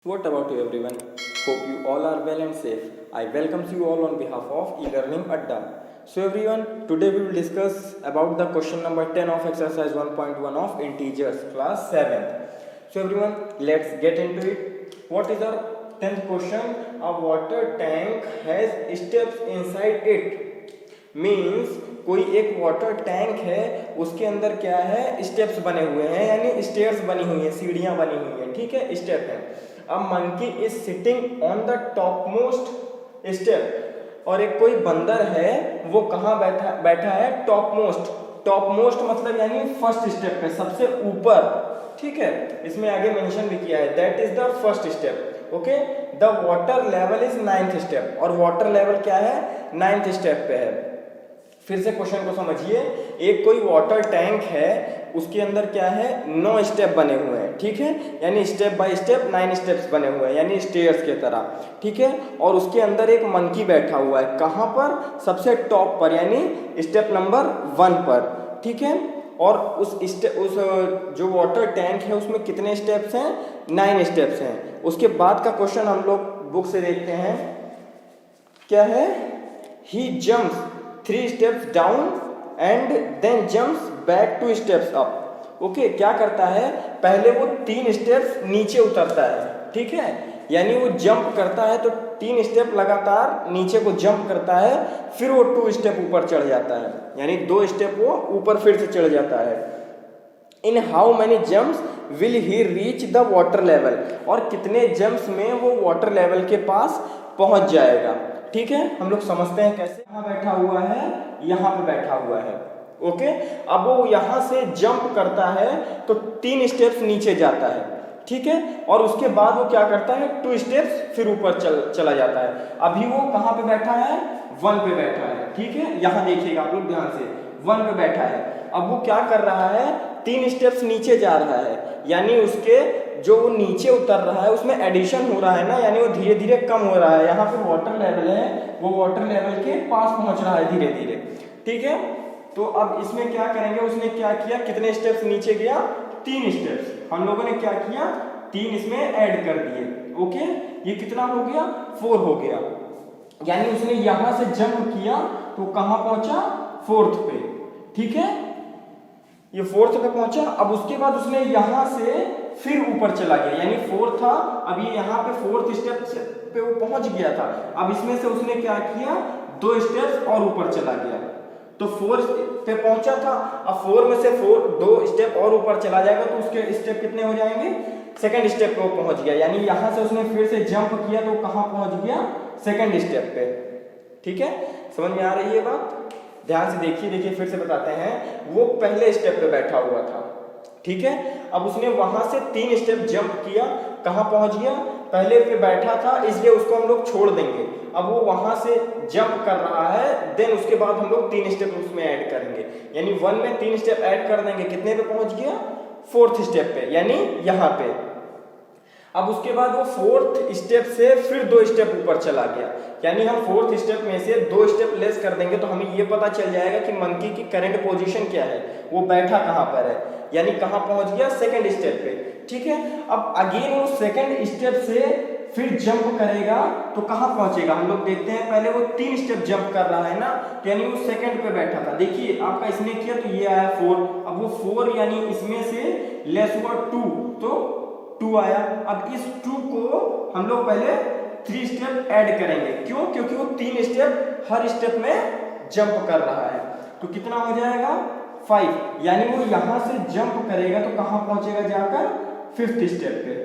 What about you everyone? Hope you all are well and safe. I welcome you all on behalf of eLearning Adda. So everyone, today we will discuss about the question number 10 of exercise 1.1 of integers class 7. So everyone, let's get into it. What is our 10th question? A water tank has steps inside it. Means कोई एक water tank है, उसके अंदर क्या है, steps बने हुए हैं, यानी स्टेयर्स बनी हुई हैं, सीढ़ियां बनी हुई हैं, ठीक है, स्टेप है. A monkey is sitting on the top most step. और एक कोई बंदर है, वो कहाँ बैठा है, टॉप मोस्ट. टॉप मोस्ट मतलब यानी फर्स्ट स्टेप पे, सबसे ऊपर, ठीक है. इसमें आगे मेंशन भी किया है, that is the first step. Okay, the water level is 9th step. और वाटर लेवल क्या है, 9th स्टेप पे है. फिर से क्वेश्चन को समझिए. एक कोई वाटर टैंक है, उसके अंदर क्या है, 9 स्टेप बने हुए हैं, ठीक है, यानी स्टेप बाय स्टेप 9 स्टेप्स बने हुए हैं, यानी स्टेयर्स के तरह, ठीक है. और उसके अंदर एक मंकी बैठा हुआ है, कहाँ पर, सबसे टॉप पर, यानी स्टेप नंबर 1 पर, ठीक है. और उस जो वाटर टैंक है उसमें कितने स्टेप्स हैं, 9 स्टेप्स हैं. उसके बाद का क्वेश्चन हम लोग बुक से देखते हैं, क्या है, he jumps 3 steps down and then jumps back 2 steps up. Okay, क्या करता है, पहले वो 3 स्टेप्स नीचे उतरता है, ठीक है, यानी वो जंप करता है तो 3 स्टेप लगातार नीचे को जंप करता है, फिर वो 2 स्टेप ऊपर चढ़ जाता है, यानी 2 स्टेप वो ऊपर फिर से चढ़ जाता है. In how many jumps will he reach the water level. और कितने जंप्स में वो वाटर लेवल के पास पहुंच जाएगा, ठीक है. हम लोग समझते हैं कैसे. यहाँ बैठा हुआ है, यहाँ पे बैठा हुआ है, ओके. अब वो यहाँ से जंप करता है तो 3 स्टेप्स नीचे जाता है, ठीक है. और उसके बाद वो क्या करता है, 2 स्टेप्स फिर ऊपर चला जाता है. अभी वो कहाँ पे बैठा है, 1 पे बैठा है, ठीक है. यहाँ देखिएगा आप लोग ध्यान से, 1 पे बैठा है. अब वो क्या कर रहा है, 3 स्टेप्स नीचे जा रहा है, यानी उसके जो नीचे उतर रहा है उसमें एडिशन हो रहा है ना, यानी वो धीरे धीरे कम हो रहा है. यहाँ पे वाटर लेवल है, वो वाटर लेवल के पास पहुंच रहा है धीरे धीरे, ठीक है. तो अब इसमें क्या करेंगे, उसने क्या किया, कितने स्टेप्स नीचे गया, 3 स्टेप्स. हम लोगों ने क्या किया, 3 इसमें ऐड कर दिए, ओके. ये कितना हो गया, 4 हो गया. यानी उसने यहां से जंप किया तो कहां पहुंचा, 4th पे, ठीक है, ये 4th पे पहुंचा. अब उसके बाद उसने यहां से फिर ऊपर चला गया, यानी 4 था, अब ये यहाँ पे 4th स्टेप पे वो पहुंच गया था. अब इसमें से उसने क्या किया, 2 स्टेप्स और ऊपर चला गया, तो 4 पे पहुंचा था. अब 4 में से 2 स्टेप और ऊपर चला जाएगा तो उसके स्टेप कितने हो जाएंगे, 2nd स्टेप पे वो पहुंच गया. यानी यहां से उसने फिर से जंप किया तो कहां पहुंच गया, 2nd स्टेप पे, ठीक है. समझ में आ रही है बात, ध्यान से देखिए फिर से बताते हैं. वो पहले स्टेप पे बैठा हुआ था, ठीक है. अब उसने वहां से 3 स्टेप जंप किया, कहां पहुंच गया, पहले पे बैठा था, इसलिए उसको हम लोग छोड़ देंगे. अब वो वहां से जंप कर रहा है, देन उसके बाद हम लोग 3 स्टेप उसमें ऐड करेंगे, यानी 1 में 3 स्टेप ऐड कर देंगे, कितने पे पहुंच गया, 4th स्टेप पे, यानी यहाँ पे. अब उसके बाद वो 4th स्टेप से फिर 2 स्टेप ऊपर चला गया, यानी हम 4th स्टेप में से 2 स्टेप लेस कर देंगे तो हमें ये पता चल जाएगा कि मंकी की करंट पोजीशन क्या है, वो बैठा कहाँ पर है, यानी कहाँ पहुंच गया, 2nd स्टेप पे, ठीक है. अब अगेन वो 2nd स्टेप से फिर जंप करेगा तो कहाँ पहुंचेगा, हम लोग देखते हैं. पहले वो 3 स्टेप जंप कर रहा है ना, यानी वो 2nd पे बैठा था. देखिए आपका इसने किया तो ये आया 4. अब वो 4 यानी इसमें से लेस हुआ 2, तो 2 आया. अब इस 2 को हम लोग पहले 3 स्टेप ऐड करेंगे, क्यों, क्योंकि वो 3 स्टेप हर स्टेप में जंप कर रहा है. तो कितना हो जाएगा, 5. यानी वो यहां से जंप करेगा तो कहां पहुंचेगा जाकर, 5th स्टेप पे,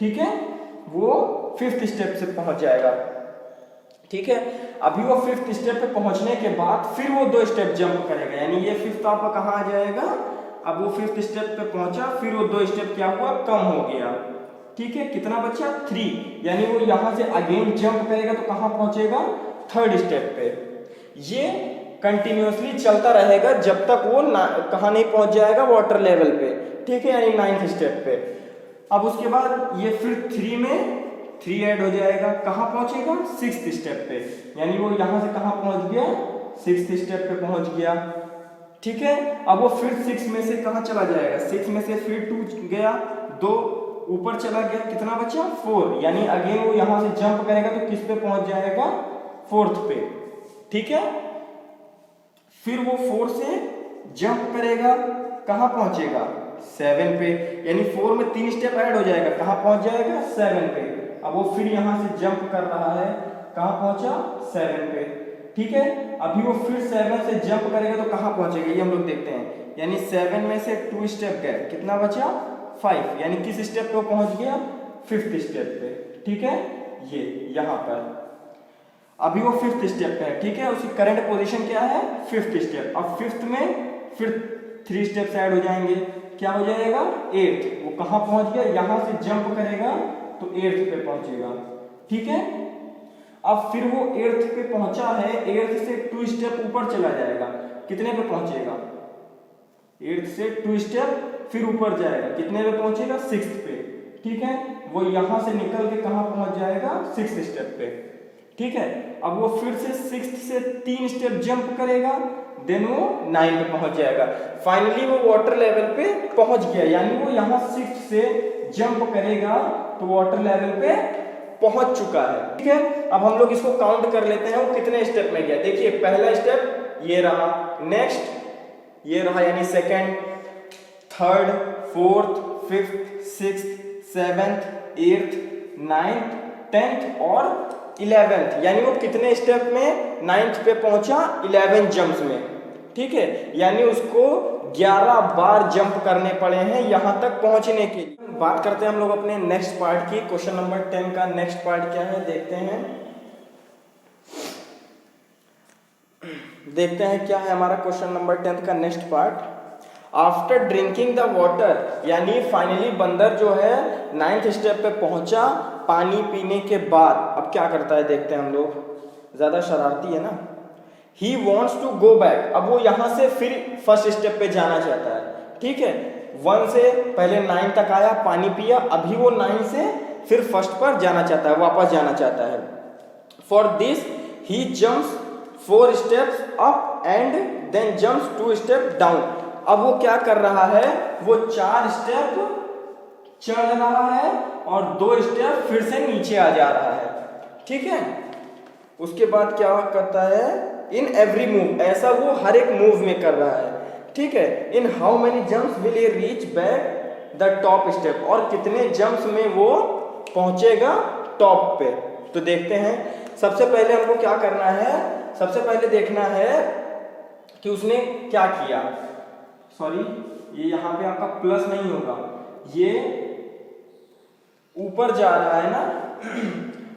ठीक है. वो 5th स्टेप से पहुंच जाएगा, ठीक है. अभी वो 5th स्टेप पे पहुंचने के बाद फिर वो 2 स्टेप जंप करेगा, यानी ये 5th आपका कहां आ जाएगा. अब वो 5th स्टेप पे पहुंचा, फिर वो 2 स्टेप क्या हुआ, कम हो गया, ठीक है. कितना बचा, 3. यानी वो यहां से अगेन जंप करेगा तो कहां पहुंचेगा, 3rd स्टेप पे. ये कंटिन्यूअसली चलता रहेगा जब तक वो कहां नहीं पहुंच जाएगा, वाटर लेवल पे, ठीक है, यानी 9th स्टेप पे. अब उसके बाद ये फिर 3 में 3 ऐड हो जाएगा, कहां पहुंचेगा, 6th स्टेप पे, यानी वो यहां से कहां पहुंच गया, 6th स्टेप पे पहुंच गया, ठीक है. अब वो फिर 6 में से कहां चला जाएगा, 6 में से फिर 2 गया, 2 ऊपर चला गया, कितना बचा 4, यानी अगेन वो यहां से जंप करेगा तो किस पे पहुंच जाएगा 4th पे, ठीक है। फिर वो 4 से जंप करेगा, कहां पहुंचेगा 7 पे, यानी 4 में 3 स्टेप ऐड हो जाएगा, कहां पहुंच जाएगा 7 पे। अब वो फिर यहां से जंप कर रहा है, कहां पहुंचा 7 पे, ठीक है। अभी वो फिर 7 से जंप करेगा तो कहां पहुंचेगा ये हम लोग देखते हैं, यानी 7 में से 2 स्टेप गए, कितना बचा 5, यानी किस स्टेप पे पहुंच गया 5th स्टेप पे, ठीक है। ये यहां पर अभी वो 5th स्टेप पे है, ठीक है। उसकी करंट पोजीशन क्या है 5th स्टेप। अब 5th में फिर 3 स्टेप्स ऐड हो जाएंगे, क्या हो जाएगा 8th। वो कहां पहुंच गया, यहां से जंप करेगा तो 8th पे पहुंचेगा, ठीक है। अब फिर वो 8th पे पहुंचा है, 8th से 2 स्टेप ऊपर चला जाएगा, कितने पे पहुंचेगा 8th से 2 स्टेप फिर ऊपर जाएगा, कितने पे पहुंचेगा 6th पे, ठीक है। वो यहां से निकल के कहां पहुंच जाएगा 6th स्टेप पे, ठीक है। अब वो फिर से 6th से 3 स्टेप जंप करेगा, देन वो 9 पे पहुंच जाएगा। फाइनली वो वाटर लेवल पे पहुंच गया, यानी वो यहाँ 6th से जंप करेगा तो वाटर लेवल पे पहुंच चुका है, ठीक है। अब हम लोग इसको काउंट कर लेते हैं वो कितने स्टेप में गया। देखिए पहला स्टेप ये रहा, नेक्स्ट ये रहा, यानी second, third, fourth, fifth, sixth, 7th, 8th, 9th, 10th और 11th, यानी वो कितने स्टेप में 9th पे पहुंचा 11 जंप्स में, ठीक है। यानी उसको 11 बार जंप करने पड़े हैं यहां तक पहुंचने के लिए। बात करते हैं हम लोग अपने नेक्स्ट पार्ट की। क्वेश्चन नंबर 10 का नेक्स्ट पार्ट क्या है देखते हैं। देखते हैं क्या है हमारा क्वेश्चन नंबर 10 का next part. After drinking the water, यानी फाइनली बंदर जो है 9th स्टेप पे पहुंचा पानी पीने के बाद। अब क्या करता है देखते हैं हम लोग, ज्यादा शरारती है ना। He wants to go back, अब वो यहां से फिर फर्स्ट स्टेप पे जाना चाहता है, ठीक है। 1 से पहले 9 तक आया, पानी पिया, अभी वो 9 से फिर फर्स्ट पर जाना चाहता है, वापस जाना चाहता है। For this he jumps 4 steps up and then jumps 2 step down. अब वो क्या कर रहा है, वो 4 स्टेप चढ़ रहा है और 2 स्टेप फिर से नीचे आ जा रहा है, ठीक है। उसके बाद क्या करता है, इन एवरी मूव, ऐसा वो हर एक मूव में कर रहा है, ठीक है। In how many jumps will he reach back the top step, और कितने जंप्स में वो पहुंचेगा टॉप पे। तो देखते हैं, सबसे पहले हमको क्या करना है, सबसे पहले देखना है कि उसने क्या किया। सॉरी, ये यहां पे आपका प्लस नहीं होगा, ये ऊपर जा रहा है ना।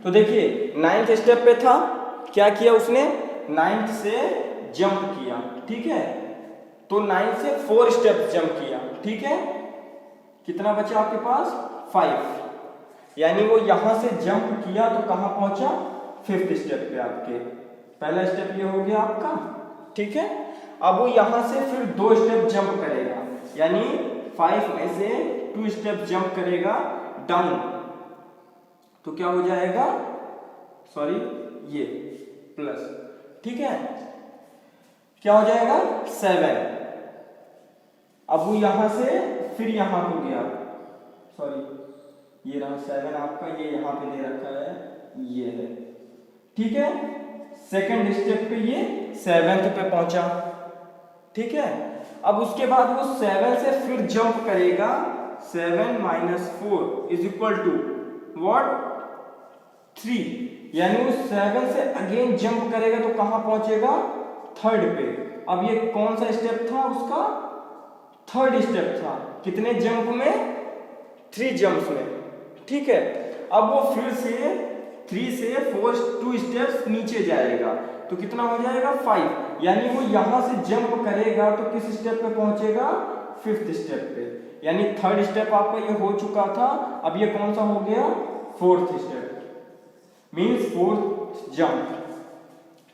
तो देखिए 9th स्टेप पे था, क्या किया उसने 9th से जंप किया, ठीक है। तो 9th से 4 स्टेप जंप किया, ठीक है। कितना बचा आपके पास 5, यानी वो यहां से जंप किया तो कहां पहुंचा 5th स्टेप पे आपके। पहला स्टेप ये हो गया आपका, ठीक है। अब वो यहां से फिर 2 स्टेप जंप करेगा, यानी 5 में से 2 स्टेप जंप करेगा डाउन, तो क्या हो जाएगा, सॉरी ये प्लस, ठीक है। क्या हो जाएगा 7। अब वो यहां से फिर यहां हो गया, सॉरी ये रहा 7 आपका, ये यहां पे दे रखा है, ये है, ठीक है। सेकंड स्टेप पे ये 7th पे पहुंचा, ठीक है। अब उसके बाद वो 7 से फिर जंप करेगा, 7 - 4 इज इक्वल टू व्हाट 3, यानी वो 7 से अगेन जंप करेगा तो कहां पहुंचेगा 3rd पे। अब ये कौन सा स्टेप था उसका, 3rd स्टेप था, कितने जंप में 3 जंप्स में, ठीक है। अब वो फिर से 3 से 4 2 स्टेप्स नीचे जाएगा, तो कितना हो जाएगा 5, यानी वो यहां से जंप करेगा तो किस स्टेप पे पहुंचेगा 5th स्टेप पे, यानी 3rd स्टेप आपका ये हो चुका था। अब ये कौन सा हो गया 4th step, means 4th jump,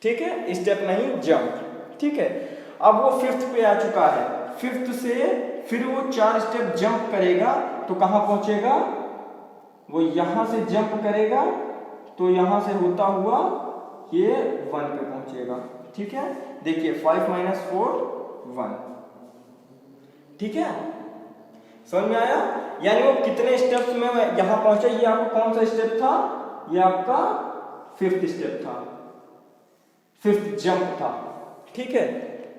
ठीक है, स्टेप नहीं जंप, ठीक है। अब वो 5th पे आ चुका है, 5th से फिर वो 4 स्टेप जंप करेगा तो कहां पहुंचेगा, वो यहां से जंप करेगा तो यहां से होता हुआ ये 1 पे पहुंचेगा, ठीक है। देखिए 5 - 4 1, ठीक है। समझ में आया? यानी वो कितने स्टेप्स में यहां पहुंचा, ये आपका कौन सा स्टेप था, ये आपका 5th स्टेप था, 5th जंप था। ठीक है,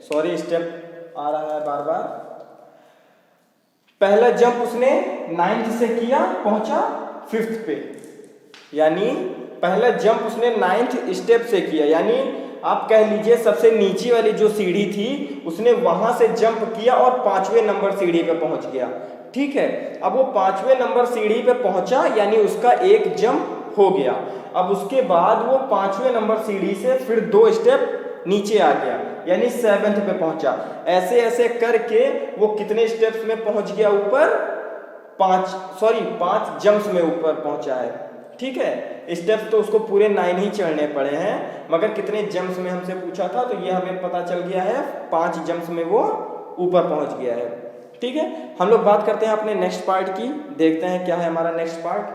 सॉरी स्टेप आ रहा है बार बार। पहला जंप उसने 9th से किया, पहुंचा 5th पे, यानी पहला जंप उसने 9th स्टेप से किया, यानी आप कह लीजिए सबसे नीचे वाली जो सीढ़ी थी उसने वहां से जंप किया और 5वें नंबर सीढ़ी पे पहुंच गया। ठीक है, अब वो 5वें नंबर सीढ़ी पे पहुंचा, यानी उसका एक जंप हो गया। अब उसके बाद वो 5वें नंबर सीढ़ी से फिर 2 स्टेप नीचे आ गया, यानी 7th पे पहुंचा। ऐसे ऐसे करके वो कितने स्टेप्स में पहुंच गया ऊपर, 5 जंप्स में ऊपर पहुंचा है। ठीक है, स्टेप्स तो उसको पूरे 9 ही चढ़ने पड़े हैं, मगर कितने जंप्स में हमसे पूछा था, तो ये हमें पता चल गया है 5 जंप्स में वो ऊपर पहुंच गया है। ठीक है, हम लोग बात करते हैं अपने नेक्स्ट पार्ट की, देखते हैं क्या है हमारा next part.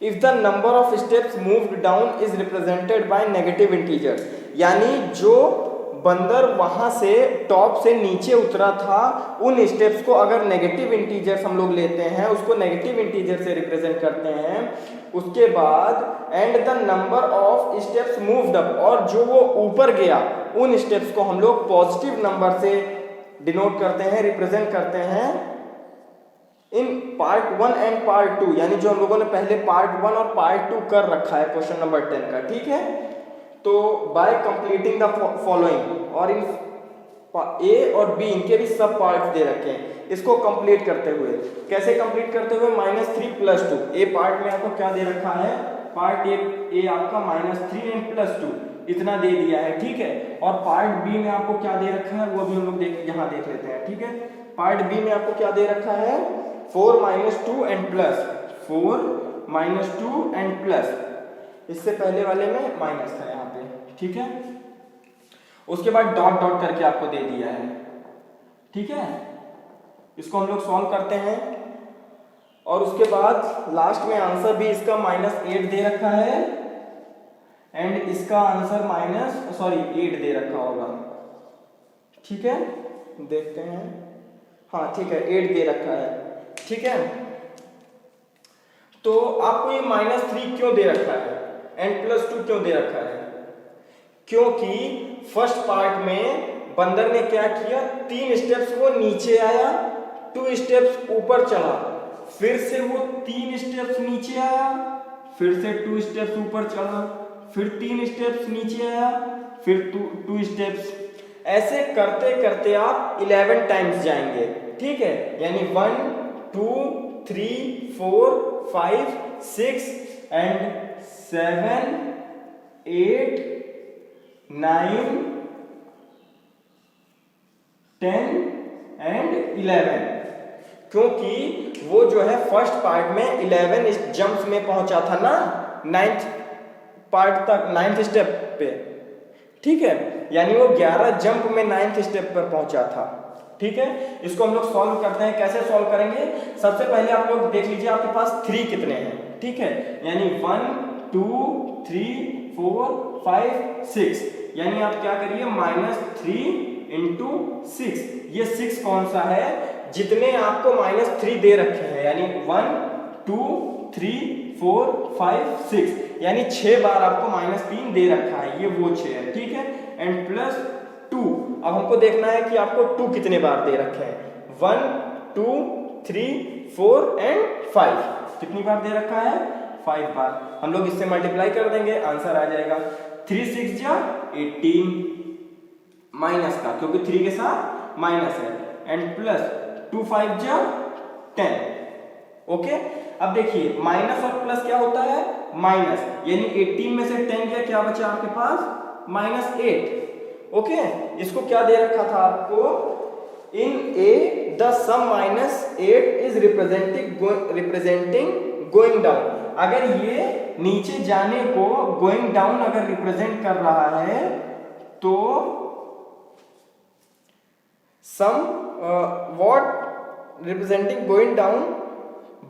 If the number of steps moved down is represented by negative integer, यानी जो बंदर वहां से टॉप से नीचे उतरा था, उन स्टेप्स को अगर नेगेटिव इंटीजर्स हम लोग लेते हैं, उसको नेगेटिव इंटीजर से रिप्रेजेंट करते हैं। उसके बाद and the number of steps moved up, और जो वो ऊपर गया उन स्टेप्स को हम लोग पॉजिटिव नंबर से डिनोट करते हैं, रिप्रेजेंट करते हैं इन पार्ट 1 एंड पार्ट 2, यानी जो हम लोगों ने पहले पार्ट 1 और पार्ट 2 कर रखा है क्वेश्चन नंबर 10 का। ठीक है, तो बाय कंप्लीटिंग द फॉलोइंग, और इन ए और बी इनके भी सब पार्ट्स दे रखे हैं, इसको कंप्लीट करते हुए, कैसे कंप्लीट करते हुए, -3 + 2। ए पार्ट में आपको क्या दे रखा है, पार्ट ए आपका -3 एंड +2 इतना दे दिया है। ठीक है, और पार्ट बी में आपको क्या दे रखा है वो भी हम लोग यहाँ देख लेते हैं। ठीक है, पार्ट बी में आपको क्या दे रखा है, 4 - 2 एंड प्लस, 4 - 2 एंड प्लस, इससे पहले वाले में माइनस था यहाँ पे। ठीक है, उसके बाद डॉट डॉट करके आपको दे दिया है। ठीक है, इसको हम लोग सॉल्व करते हैं, और उसके बाद लास्ट में आंसर भी इसका -8 दे रखा है, एंड इसका आंसर 8 दे रखा होगा। ठीक है, देखते हैं, हाँ ठीक है 8 दे रखा है। ठीक है, तो आपको ये -3 क्यों दे रखा है एंड +2 क्यों दे रखा है, क्योंकि फर्स्ट पार्ट में बंदर ने क्या किया, 3 स्टेप्स वो नीचे आया, 2 स्टेप्स ऊपर चला, फिर से वो 3 स्टेप्स नीचे आया, फिर से 2 स्टेप्स ऊपर चला, फिर 3 स्टेप्स नीचे आया, फिर 2 स्टेप्स, ऐसे करते करते आप 11 टाइम्स जाएंगे। ठीक है, यानी 1 2 3 4 5 6 एंड 7 8 9 10 एंड 11, क्योंकि वो जो है फर्स्ट पार्ट में 11 जंप्स में पहुंचा था ना, 9th पार्ट तक, 9th स्टेप पे। ठीक है, यानी वो 11 जंप में 9th स्टेप पर पहुंचा था। ठीक है, इसको हम लोग सॉल्व करते हैं, कैसे सॉल्व करेंगे, सबसे पहले आप लोग देख लीजिए आपके पास 3 कितने हैं। ठीक है, यानी 1 2 3 4 5 6, यानी आप क्या करिए, -3 × 6, ये 6 कौन सा है, जितने आपको -3 दे रखे हैं, यानी 1 2 3 4 5 6, यानी 6 बार आपको -3 दे रखा है, ये वो 6 है। ठीक है, एंड +2, अब हमको देखना है कि आपको 2 कितने बार दे रखे हैं, 1 2 3 4 एंड 5, कितनी बार दे रखा है, 5 बार। हम लोग इससे मल्टीप्लाई कर देंगे, आंसर आ जाएगा 3 6 जा 18, माइनस का क्योंकि 3 के साथ माइनस है, एंड प्लस 2 5 जा 10। ओके, अब देखिए माइनस और प्लस क्या होता है, माइनस, यानी 18 में से 10 गया, क्या बचा आपके पास, -8। ओके, इसको क्या दे रखा था आपको, in a the sum -8 is representing going down, अगर ये नीचे जाने को गोइंग डाउन अगर रिप्रेजेंट कर रहा है तो sum what representing going down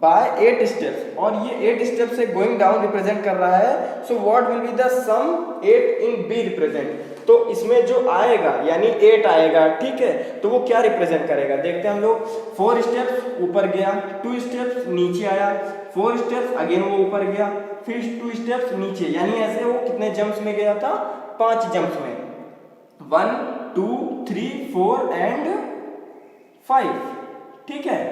by 8 steps, और ये 8 स्टेप से गोइंग डाउन रिप्रेजेंट कर रहा है, so what will be the sum 8 in B represent, तो इसमें जो आएगा यानी 8 आएगा, ठीक है, तो वो क्या रिप्रेजेंट करेगा देखते हैं हम लोग। 4 स्टेप्स ऊपर गया, 2 स्टेप्स नीचे आया, 4 स्टेप्स अगेन वो ऊपर गया, फिर 2 स्टेप्स नीचे, यानी ऐसे वो कितने जंप्स में गया था, 5 जंप्स में, 1 2 3 4 एंड 5, ठीक है।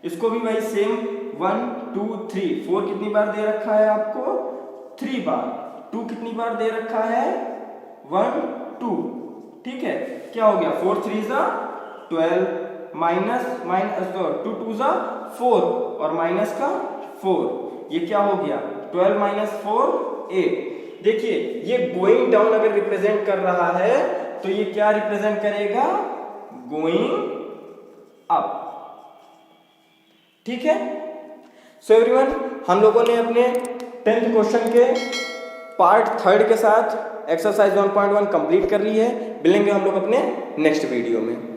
इसको भी वही सेम 1 2 3, 4 कितनी बार दे रखा है आपको, 3 बार, 2 कितनी बार दे रखा है, 1 2, ठीक है। क्या हो गया, 4 3 जा 12, माइनस 2 2 जा 4 और माइनस का 4, ये क्या हो गया 12 माइनस 4 8। देखिए ये गोइंग डाउन अगर रिप्रेजेंट कर रहा है तो ये क्या रिप्रेजेंट करेगा, गोइंग अप, ठीक है। सो एवरीवन, हम लोगों ने अपने 10th क्वेश्चन के पार्ट 3 के साथ एक्सरसाइज 1.1 कंप्लीट कर ली है। मिलेंगे हम लोग अपने नेक्स्ट वीडियो में।